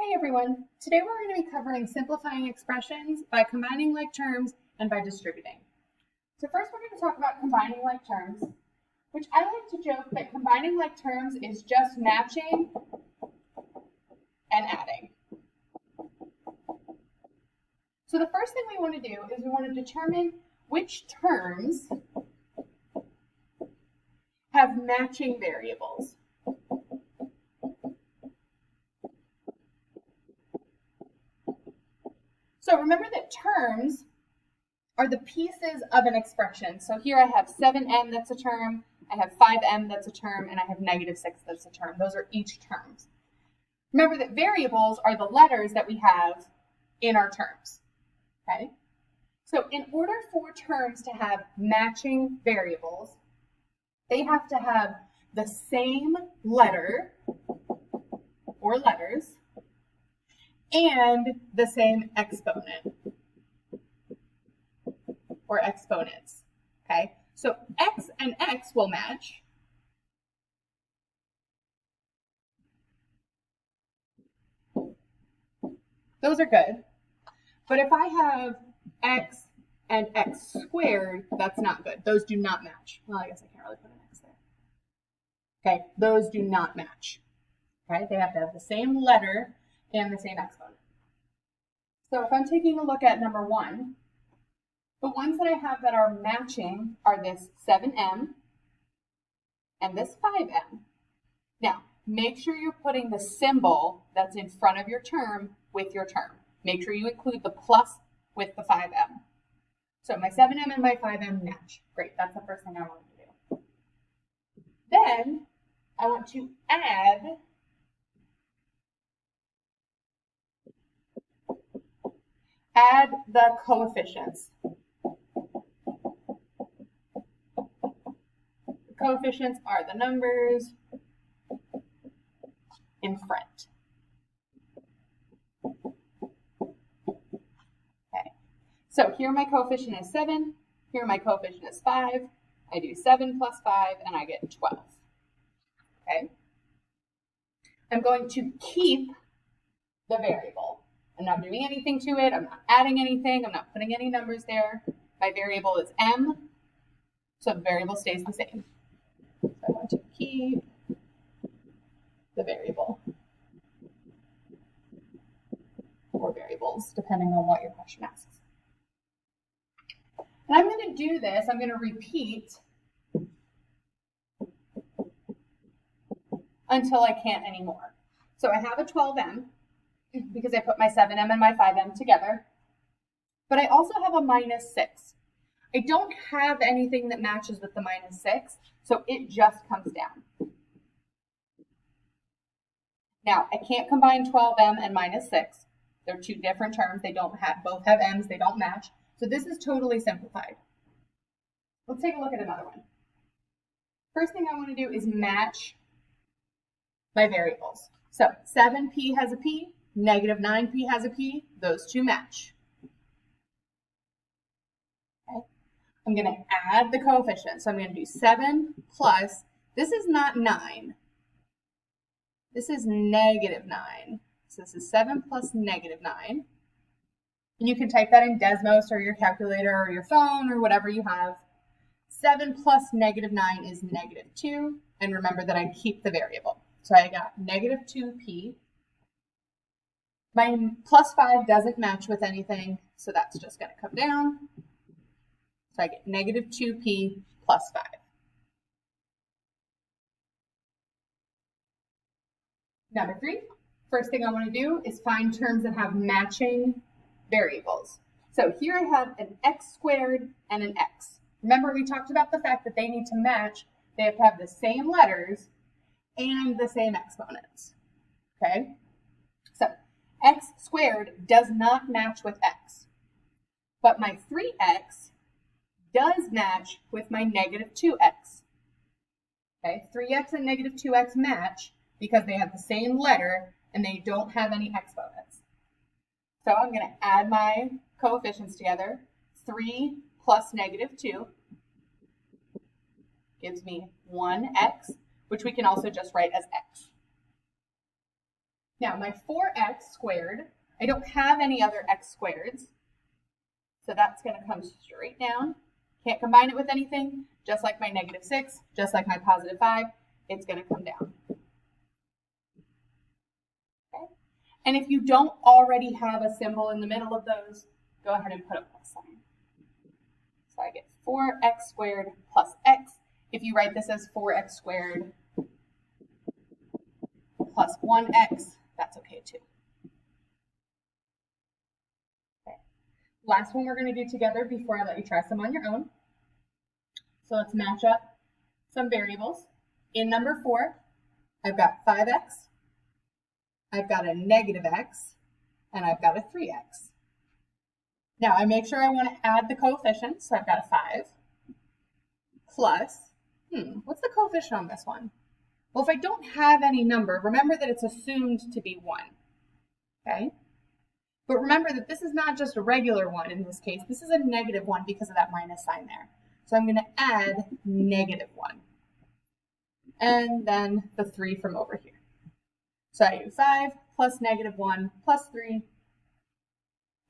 Hey everyone, today we're going to be covering simplifying expressions by combining like terms and by distributing. So first we're going to talk about combining like terms, which I like to joke that combining like terms is just matching and adding. So the first thing we want to do is we want to determine which terms have matching variables. So remember that terms are the pieces of an expression. So here I have 7m, that's a term, I have 5m, that's a term, and I have -6, that's a term. Those are each terms. Remember that variables are the letters that we have in our terms, okay? So in order for terms to have matching variables, they have to have the same letter or letters and the same exponent or exponents, okay? So x and x will match. Those are good. But if I have x and x squared, that's not good. Those do not match. Well, I guess I can't really put an x there. Okay, those do not match. Okay, they have to have the same letter and the same exponent. So if I'm taking a look at number 1, the ones that I have that are matching are this 7m and this 5m. Now, make sure you're putting the symbol that's in front of your term with your term. Make sure you include the plus with the 5m. So my 7m and my 5m match. Great, that's the first thing I want to do. Then I want to add the coefficients. The coefficients are the numbers in front. Okay, so here my coefficient is 7, here my coefficient is 5. I do 7 plus 5 and I get 12. Okay, I'm going to keep the variable. I'm not doing anything to it. I'm not adding anything. I'm not putting any numbers there. My variable is m, so the variable stays the same. So I want to keep the variable or variables, depending on what your question asks. And I'm going to do this. I'm going to repeat until I can't anymore. So I have a 12m because I put my 7m and my 5m together. But I also have a -6. I don't have anything that matches with the -6, so it just comes down. Now, I can't combine 12m and -6. They're two different terms. They don't have, both have m's, they don't match. So this is totally simplified. Let's take a look at another one. First thing I want to do is match my variables. So 7p has a p, -9p has a p, those two match. Okay. I'm going to add the coefficient. So I'm going to do 7 plus, this is not 9. This is -9. So this is 7 plus -9. And you can type that in Desmos or your calculator or your phone or whatever you have. 7 plus -9 is -2. And remember that I keep the variable. So I got -2p. My plus 5 doesn't match with anything, so that's just going to come down. So I get -2p plus 5. Number 3, first thing I want to do is find terms that have matching variables. So here I have an x squared and an x. Remember we talked about the fact that they need to match. They have to have the same letters and the same exponents. Okay? So x squared does not match with x. But my 3x does match with my -2x. Okay? 3x and -2x match because they have the same letter and they don't have any exponents. So I'm going to add my coefficients together. 3 plus -2 gives me 1x, which we can also just write as x. Now my 4x squared, I don't have any other x squareds, so that's going to come straight down. Can't combine it with anything, just like my -6, just like my +5, it's going to come down. Okay? And if you don't already have a symbol in the middle of those, go ahead and put a plus sign. So I get 4x squared plus x. If you write this as 4x squared plus 1x, that's okay too. Okay. Last one we're going to do together before I let you try some on your own. So let's match up some variables. In number 4, I've got 5x, I've got a -x, and I've got a 3x. Now I make sure I want to add the coefficients, so I've got a 5 plus, what's the coefficient on this one? Well, if I don't have any number, remember that it's assumed to be 1, okay? But remember that this is not just a regular 1 in this case. This is a -1 because of that minus sign there. So I'm going to add -1. And then the 3 from over here. So I do 5 plus -1 plus 3.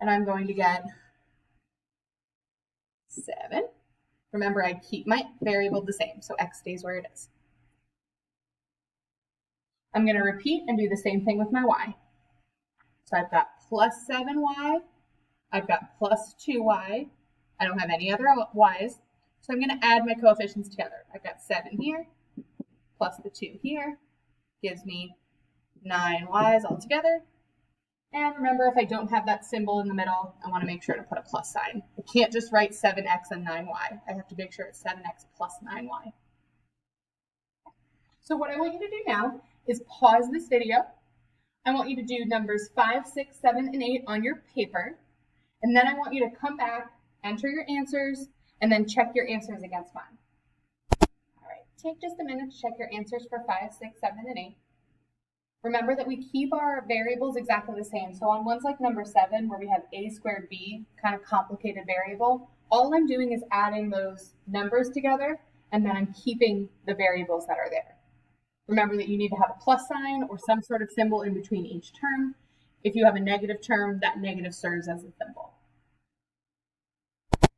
And I'm going to get 7. Remember, I keep my variable the same, so x stays where it is. I'm going to repeat and do the same thing with my y. So I've got plus 7y, I've got plus 2y, I don't have any other y's, so I'm going to add my coefficients together. I've got 7 here, plus the 2 here, gives me 9 y's all together. And remember, if I don't have that symbol in the middle, I want to make sure to put a plus sign. I can't just write 7x and 9y. I have to make sure it's 7x plus 9y. So what I want you to do now is pause this video. I want you to do numbers 5, 6, 7, and 8 on your paper. And then I want you to come back, enter your answers, and then check your answers against mine. All right, take just a minute to check your answers for 5, 6, 7, and 8. Remember that we keep our variables exactly the same. So on ones like number 7, where we have a squared b, kind of complicated variable, all I'm doing is adding those numbers together, and then I'm keeping the variables that are there. Remember that you need to have a plus sign or some sort of symbol in between each term. If you have a negative term, that negative serves as a symbol.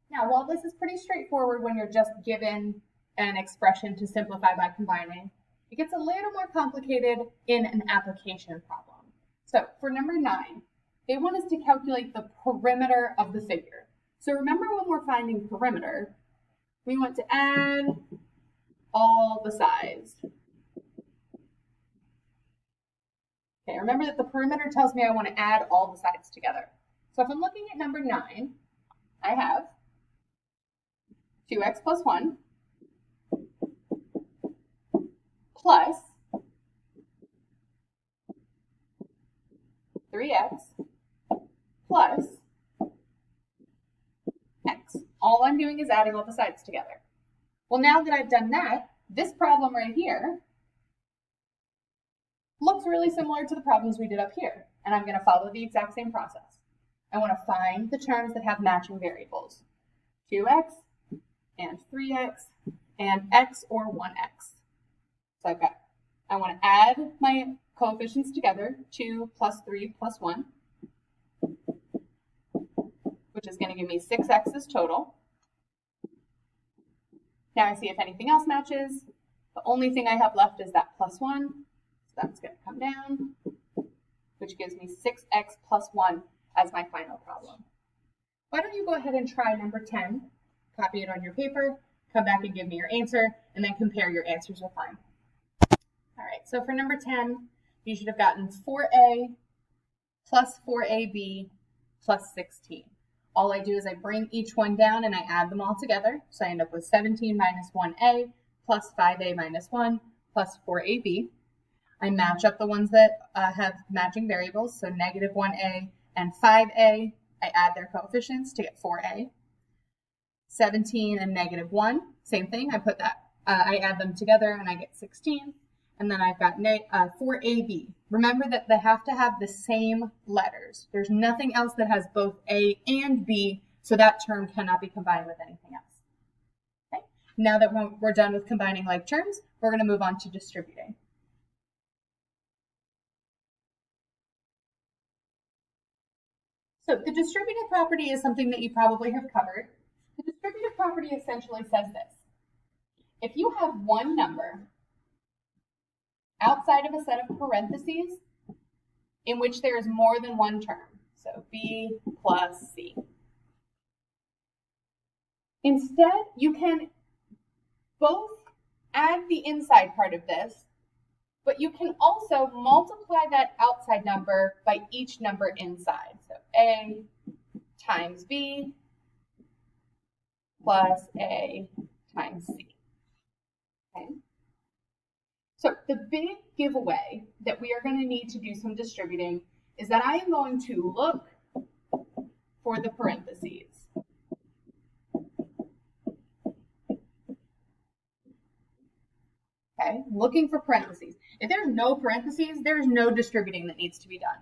Now, while this is pretty straightforward when you're just given an expression to simplify by combining, it gets a little more complicated in an application problem. So for number 9, they want us to calculate the perimeter of the figure. So remember, when we're finding perimeter, we want to add all the sides. Okay, remember that the perimeter tells me I want to add all the sides together. So if I'm looking at number 9, I have 2x plus 1 plus 3x plus x. All I'm doing is adding all the sides together. Well, now that I've done that, this problem right here looks really similar to the problems we did up here, and I'm going to follow the exact same process. I want to find the terms that have matching variables, 2x and 3x and x or 1x. So I want to add my coefficients together, 2 plus 3 plus 1, which is going to give me 6x's total. Now I see if anything else matches. The only thing I have left is that plus 1. So that's going to come down, which gives me 6x plus 1 as my final problem. Why don't you go ahead and try number 10, copy it on your paper, come back and give me your answer, and then compare your answers with mine. All right, so for number 10, you should have gotten 4a plus 4ab plus 16. All I do is I bring each one down and I add them all together. So I end up with 17 minus 1a plus 5a minus 1 plus 4ab. I match up the ones that have matching variables, so negative 1a and 5a. I add their coefficients to get 4a. 17 and negative 1, same thing. I add them together and I get 16. And then I've got 4ab. Remember that they have to have the same letters. There's nothing else that has both a and b, so that term cannot be combined with anything else. Okay? Now that we're done with combining like terms, we're going to move on to distributing. So the distributive property is something that you probably have covered. The distributive property essentially says this. If you have one number outside of a set of parentheses in which there is more than one term, so B plus C, instead you can both add the inside part of this, but you can also multiply that outside number by each number inside. So A times B plus A times C. Okay. So the big giveaway that we are going to need to do some distributing is that I am going to look for the parentheses. Okay, looking for parentheses. If there's no parentheses, there's no distributing that needs to be done.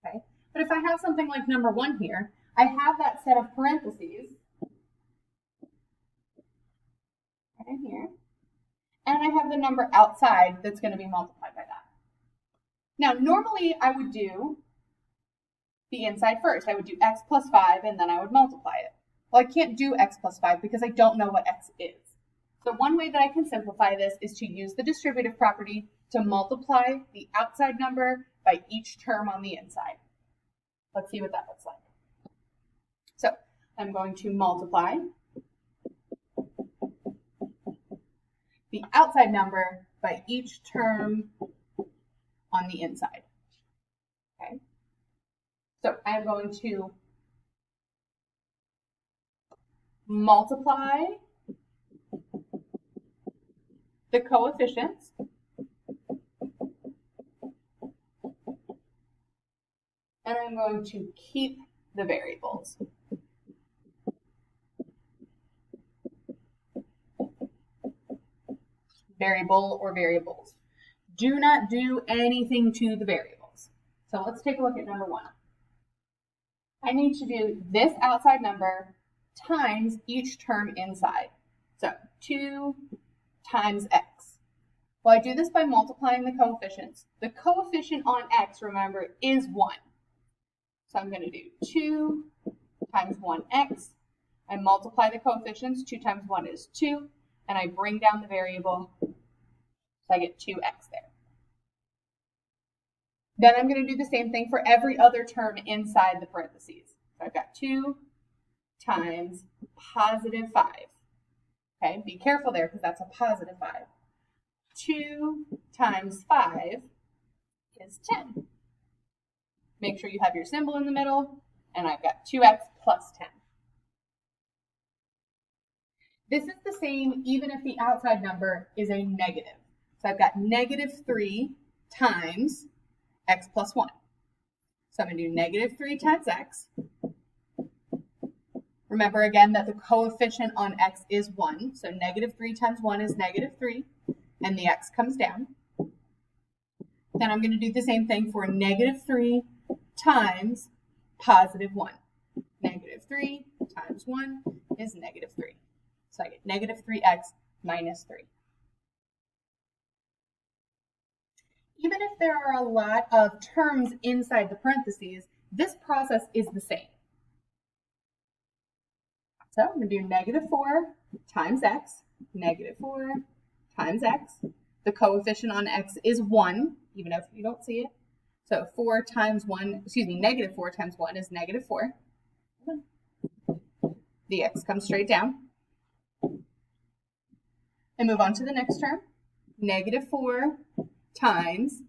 Okay, but if I have something like number 1 here, I have that set of parentheses right here, and I have the number outside that's going to be multiplied by that. Now, normally I would do the inside first. I would do x plus 5, and then I would multiply it. Well, I can't do x plus 5 because I don't know what x is. So one way that I can simplify this is to use the distributive property to multiply the outside number by each term on the inside. Let's see what that looks like. So I'm going to multiply the outside number by each term on the inside. Okay. So I'm going to multiply the coefficients and I'm going to keep the variables. Variable or variables. Do not do anything to the variables. So let's take a look at number 1. I need to do this outside number times each term inside. So 2 times x. Well, I do this by multiplying the coefficients. The coefficient on x, remember, is 1. So I'm going to do 2 times 1x. I multiply the coefficients. 2 times 1 is 2. And I bring down the variable, so I get 2x there. Then I'm going to do the same thing for every other term inside the parentheses. So I've got 2 times positive 5. Okay, be careful there because that's a positive 5. 2 times 5 is 10. Make sure you have your symbol in the middle, and I've got 2x plus 10. This is the same even if the outside number is a negative. So I've got negative 3 times x plus 1. So I'm going to do negative 3 times x. Remember again that the coefficient on x is 1. So negative 3 times 1 is negative 3. And the x comes down. Then I'm going to do the same thing for negative 3 times positive 1. Negative 3 times 1 is negative 3. So I get negative 3x minus 3. Even if there are a lot of terms inside the parentheses, this process is the same. So I'm going to do negative 4 times x, negative 4 times x. The coefficient on x is 1, even if you don't see it. So 4 times 1, negative 4 times 1 is negative 4. The x comes straight down. And move on to the next term. Negative 4 times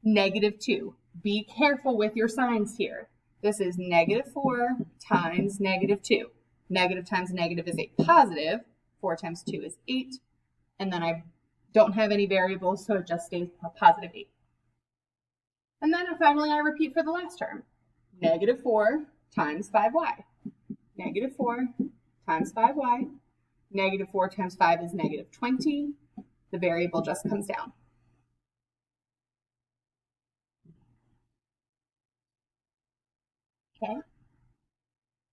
negative 2. Be careful with your signs here. This is negative 4 times negative 2. Negative times negative is a positive. 4 times 2 is 8. And then I don't have any variables, so it just stays a positive 8. And then finally I repeat for the last term. Negative 4 times 5y. Negative 4 times 5y. Negative 4 times 5 is negative 20. The variable just comes down. Okay.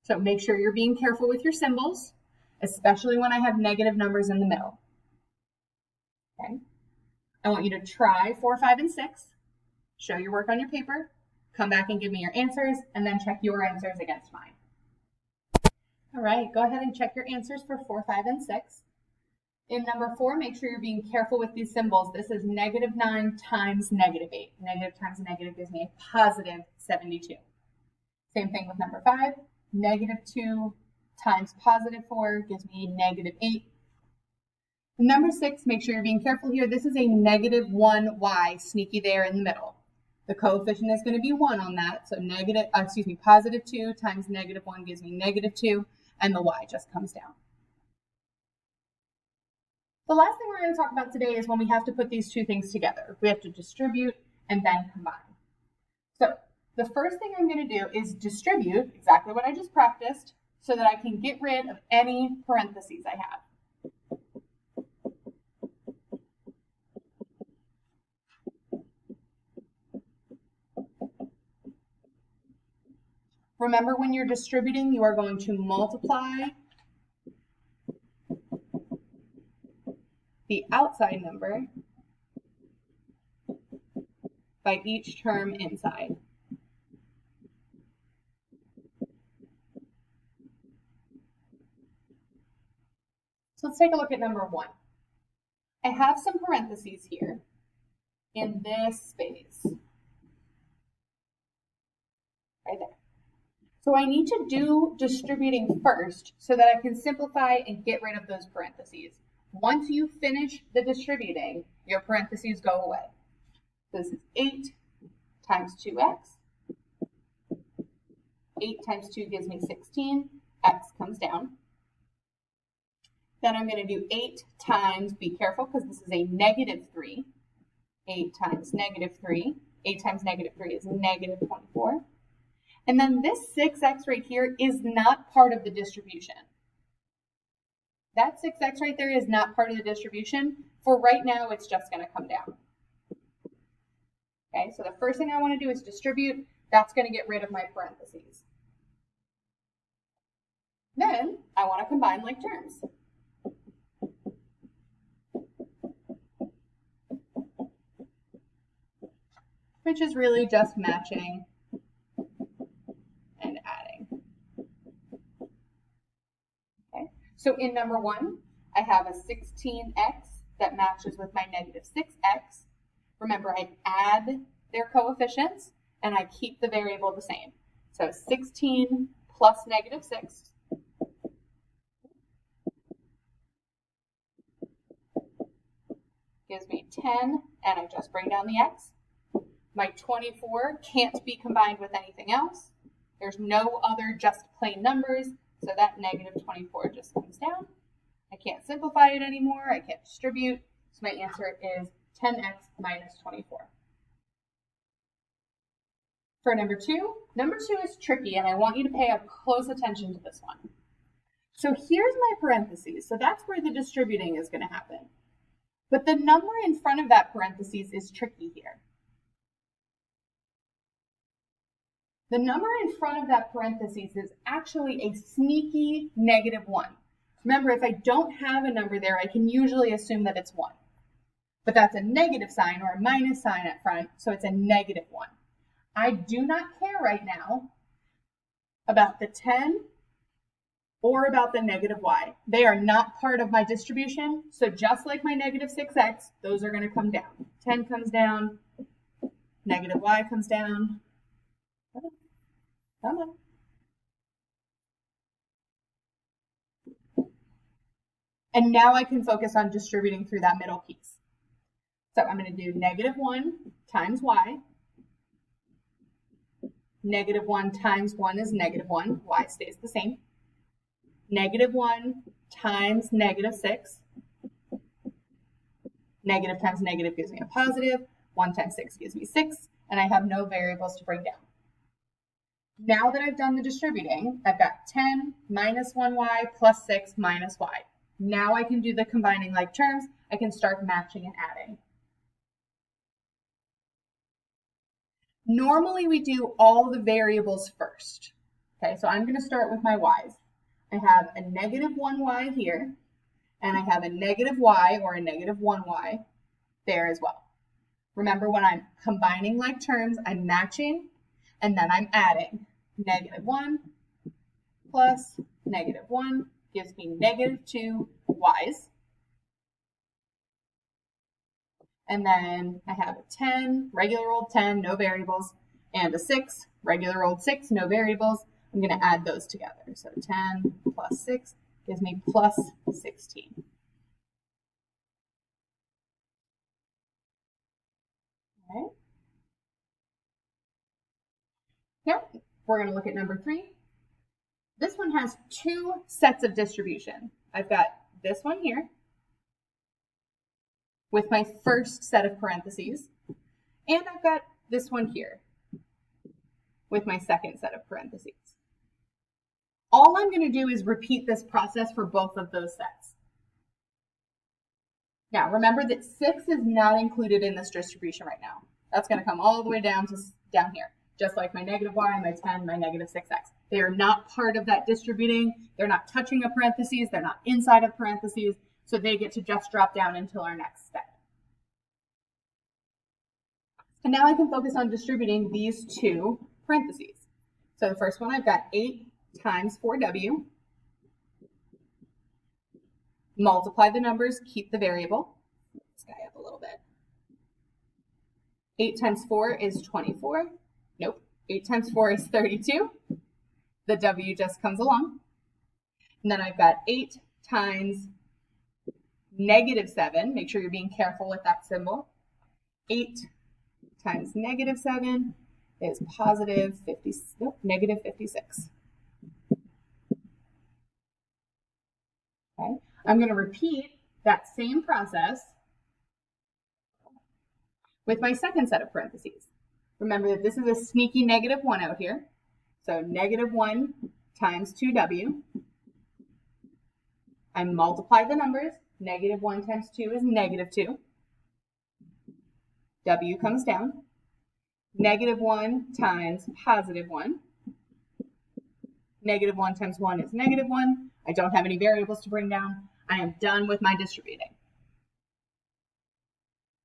So make sure you're being careful with your symbols, especially when I have negative numbers in the middle. Okay. I want you to try 4, 5, and 6. Show your work on your paper. come back and give me your answers, and then check your answers against mine. All right, go ahead and check your answers for 4, 5, and 6. In number 4, make sure you're being careful with these symbols. This is -9 times -8. Negative times negative gives me a positive 72. Same thing with number 5. -2 times +4 gives me a -8. Number 6, make sure you're being careful here. This is a -1y, sneaky there in the middle. The coefficient is going to be 1 on that. So +2 times -1 gives me -2, and the y just comes down. The last thing we're going to talk about today is when we have to put these two things together. We have to distribute and then combine. So the first thing I'm going to do is distribute, exactly what I just practiced, so that I can get rid of any parentheses I have. Remember, when you're distributing, you are going to multiply the outside number by each term inside. So let's take a look at number 1. I have some parentheses here in this space, right there. So I need to do distributing first so that I can simplify and get rid of those parentheses. Once you finish the distributing, your parentheses go away. This is 8 times 2x. 8 times 2 gives me 16. X comes down. Then I'm going to do 8 times, be careful because this is a -3. 8 times -3. 8 times -3 is -24. And then this 6x right here is not part of the distribution. That 6x right there is not part of the distribution. For right now, it's just going to come down. Okay, so the first thing I want to do is distribute. That's going to get rid of my parentheses. Then I want to combine like terms. Which is really just matching and adding. Okay, so in number 1, I have a 16x that matches with my -6x. Remember, I add their coefficients and I keep the variable the same. So 16 plus -6 gives me 10, and I just bring down the x. My 24 can't be combined with anything else. There's no other just plain numbers, so that -24 just comes down. I can't simplify it anymore. I can't distribute, so my answer is 10x minus 24. For number 2 is tricky, and I want you to pay a close attention to this one. So here's my parentheses, so that's where the distributing is going to happen. But the number in front of that parentheses is tricky here. The number in front of that parentheses is actually a sneaky -1. Remember, if I don't have a number there, I can usually assume that it's 1. But that's a negative sign or a minus sign up front, so it's a -1. I do not care right now about the 10 or about the -y. They are not part of my distribution, so just like my -6x, those are going to come down. 10 comes down, -y comes down. Come on. And now I can focus on distributing through that middle piece. So I'm going to do -1 times y. -1 times 1 is -1. Y stays the same. -1 times -6. Negative times negative gives me a positive. 1 times 6 gives me 6. And I have no variables to bring down. Now that I've done the distributing, I've got 10 minus 1y plus 6 minus y. Now I can do the combining like terms. I can start matching and adding. Normally we do all the variables first. Okay, so I'm going to start with my y's. I have a -1y here, and I have a -y or a -1y there as well. Remember, when I'm combining like terms, I'm matching, and then I'm adding. -1 plus -1 gives me -2 y's. And then I have a 10, regular old 10, no variables, and a 6, regular old 6, no variables. I'm going to add those together. So 10 plus 6 gives me plus 16. Okay. Now we're going to look at number 3. This one has 2 sets of distribution. I've got this one here with my first set of parentheses, and I've got this one here with my second set of parentheses. All I'm going to do is repeat this process for both of those sets. Now, remember that 6 is not included in this distribution right now. That's going to come all the way down to down here, just like my -y, my 10, my -6x. They are not part of that distributing. They're not touching a parentheses. They're not inside of parentheses. So they get to just drop down until our next step. And now I can focus on distributing these 2 parentheses. So the first one, I've got 8 times 4w. Multiply the numbers, keep the variable. This guy up a little bit. 8 times 4 is 24. Nope. 8 times 4 is 32. The w just comes along. And then I've got 8 times -7. Make sure you're being careful with that symbol. 8 times -7 is positive 50, nope, negative 56. Okay. I'm going to repeat that same process with my second set of parentheses. Remember that this is a sneaky -1 out here. So -1 times 2w. I multiply the numbers. -1 times 2 is -2. W comes down. -1 times +1. -1 times 1 is -1. I don't have any variables to bring down. I am done with my distributing.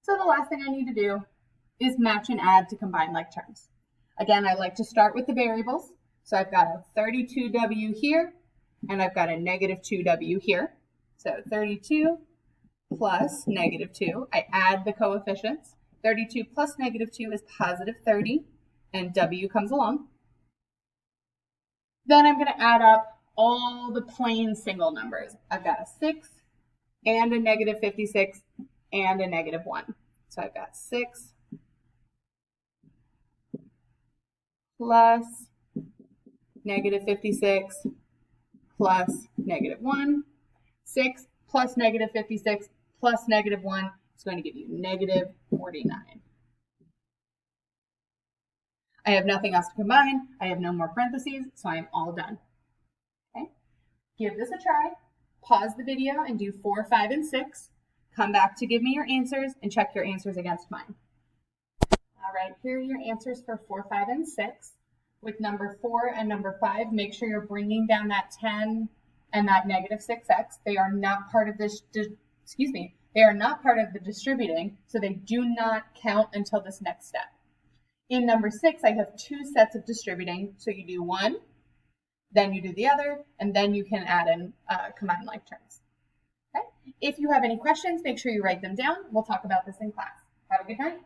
So the last thing I need to do is match and add to combine like terms. Again, I like to start with the variables. So I've got a 32w here, and I've got a -2w here. So 32 plus -2. I add the coefficients. 32 plus -2 is positive 30, and w comes along. Then I'm going to add up all the plain single numbers. I've got a 6 and a -56 and a -1. So I've got 6 plus -56 plus -1. 6 plus -56 plus -1 is going to give you -49. I have nothing else to combine. I have no more parentheses, so I am all done. Okay. Give this a try. Pause the video and do 4, 5, and 6. Come back to give me your answers and check your answers against mine. All right, here are your answers for 4, 5, and 6. With number 4 and number 5, make sure you're bringing down that 10 and that -6x. They are not part of this, they are not part of the distributing, so they do not count until this next step. In number 6, I have 2 sets of distributing, so you do one, then you do the other, and then you can add in combine like terms. Okay? If you have any questions, make sure you write them down. We'll talk about this in class. Have a good night.